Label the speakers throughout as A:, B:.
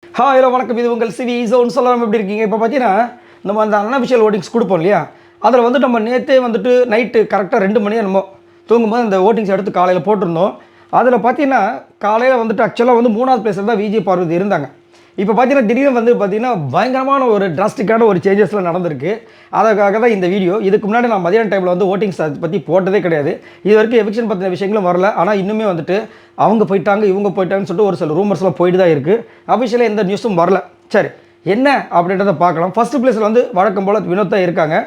A: Hello வணக்கம், இது உங்கள் சிவி ஜோன். சொல்லலாம் எப்படி இருக்கீங்க? இப்போ பார்த்தீங்கன்னா நம்ம அந்த அன்அஃபிஷியல் ஓட்டிங்ஸ் கொடுப்போம் இல்லையா, அதில் வந்து நம்ம நேற்றே வந்துட்டு நைட்டு கரெக்டாக 2 மணி நம்ம தூங்கும்போது அந்த ஓட்டிங்ஸ் எடுத்து காலையில் போட்டிருந்தோம். அதில் பார்த்தீங்கன்னா காலையில் வந்துட்டு ஆக்சுவலாக வந்து 3வது பிளேஸில் தான் விஜய் பார்வதி இருந்தாங்க. இப்போ பார்த்தீங்கன்னா திடீர்னு வந்து பார்த்தீங்கன்னா பயங்கரமான ஒரு டிராஸ்டிக்கான ஒரு சேஞ்சஸ்லாம் நடந்திருக்கு. அதுக்காக தான் இந்த வீடியோ. இதுக்கு முன்னாடி நான் மதியான டைமில் வந்து ஓட்டிங்ஸ் அதை பற்றி போட்டதே கிடையாது. இது வரைக்கும் எவிக்ஷன் பற்றின விஷயங்களும் வரல. ஆனால் இன்னுமே வந்துட்டு அவங்க போயிட்டாங்க இவங்க போயிட்டாங்கன்னு சொல்லிட்டு ஒரு சில ரூமர்ஸ்லாம் போயிட்டு தான் இருக்குது. அஃபிஷியலாக எந்த நியூஸும் வரல. சரி, என்ன அப்படின்றத பார்க்கலாம். ஃபஸ்ட்டு பிளேஸில் வந்து வழக்கம் போல் வினோத் தான் இருக்காங்க.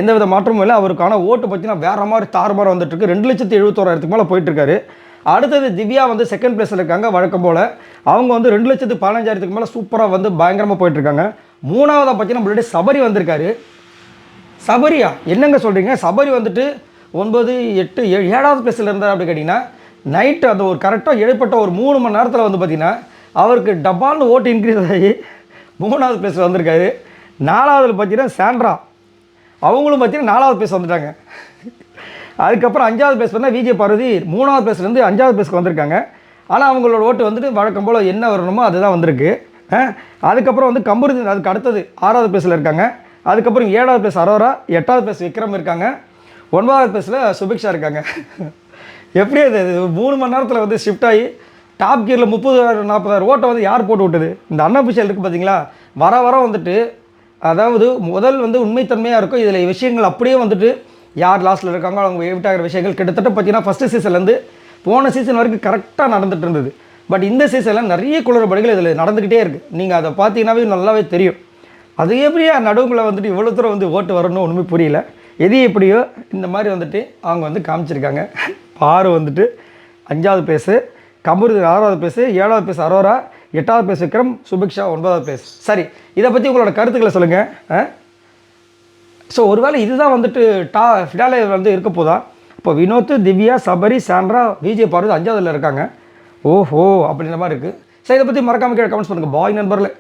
A: எந்த வித மாற்றமும் இல்லை. அவருக்கான ஓட்டு பார்த்தீங்கன்னா வேறு மாதிரி தாறுமாறு வந்துட்டுருக்கு. 2,71,000 மேலே போயிட்டுருக்காரு. அடுத்தது திவ்யா வந்து செகண்ட் பிளேஸில் இருக்காங்க. வழக்கம் போல் அவங்க வந்து 2,15,000 மேலே சூப்பராக வந்து பயங்கரமாக போயிட்டுருக்காங்க. 3வதாக பார்த்தீங்கன்னா நம்மளுடைய சபரி வந்திருக்காரு. சபரியா என்னங்க சொல்கிறீங்க? சபரி வந்துட்டு 9, 8, 7வது பிளேஸில் இருந்தார். அப்படி கேட்டிங்கன்னா நைட்டு அந்த ஒரு கரெக்டாக எழுப்பட்ட ஒரு 3 மணி நேரத்தில் வந்து பார்த்திங்கன்னா அவருக்கு டபால்னு ஓட்டு இன்க்ரீஸ் ஆகி 3வது பிளேஸில் வந்திருக்காரு. 4வதுல பார்த்தீங்கன்னா சாண்ட்ரா, அவங்களும் பார்த்தீங்கன்னா 4வது பிளேஸ் வந்துட்டாங்க. அதுக்கப்புறம் 5வது பிளேஸ் பார்த்தா விஜய் பார்வதி 3வது பிளேஸ்லேருந்து 5வது பிளேஸ்க்கு வந்திருக்காங்க. ஆனால் அவங்களோட ஓட்டு வந்துட்டு வழக்கம் போல் என்ன வரணுமோ அதுதான் வந்திருக்கு. அதுக்கப்புறம் வந்து கம்பூர்தி அதுக்கு அடுத்தது 6வது பிளேஸில் இருக்காங்க. அதுக்கப்புறம் 7வது பிளேஸ் அரோரா, 8வது பிளேஸ் விக்ரம் இருக்காங்க, 9வது பிளேஸில் சுபிக்ஷா இருக்காங்க. எப்படி அது 3 மணி நேரத்தில் வந்து ஷிஃப்ட் ஆகி டாப் கியரில் 30,000 40,000 ஓட்டை வந்து யார் போட்டு விட்டது? இந்த அன்அஃபிஷியல் இருக்குது பார்த்தீங்களா, வர வந்துட்டு அதாவது முதல் வந்து உண்மைத்தன்மையாக இருக்கும். இதில் விஷயங்கள் அப்படியே வந்துட்டு யார் லாஸ்ட்டில் இருக்காங்களோ அவங்க எவிட் ஆகிற விஷயங்கள் கிட்டத்தட்ட பார்த்தீங்கன்னா ஃபஸ்ட்டு சீசன்லேருந்து போன சீசன் வரைக்கும் கரெக்டாக நடந்துகிட்டு இருந்தது. பட் இந்த சீசனில் நிறைய குளறுபடிகள் இதில் நடந்துக்கிட்டே இருக்குது. நீங்கள் அதை பார்த்தீங்கன்னாவே நல்லாவே தெரியும். அது எப்படியா நடுவுக்குள்ளே வந்துட்டு இவ்வளோ தூரம் வந்து ஓட்டு வரணும்னு ஒன்றுமே புரியல. எது எப்படியோ இந்த மாதிரி வந்துட்டு அவங்க வந்து காமிச்சிருக்காங்க. பாரு வந்துட்டு 5வது பிளேஸு, கம்பூர்தி 6வது பிளேஸு, 7வது பிளேஸ் அரோரா, 8வது பிளேஸ் விக்ரம், சுபிக்ஷா 9வது பிளேஸ். சரி, இதை பற்றி உங்களோட கருத்துக்களை சொல்லுங்கள். ஸோ ஒருவேளை இதுதான் வந்துட்டு ஃபினாலே வந்து இருக்க போதா? இப்போ வினோத், திவ்யா, சபரி, சாண்ட்ரா, விஜய் பார்வதி 5வதுல இருக்காங்க. ஓஹோ அப்படின்ற மாதிரி இருக்குது. சரி, இதை பற்றி மறக்காமல் கீழே கமெண்ட்ஸ் பண்ணுங்கள். பாய் நண்பர்களே.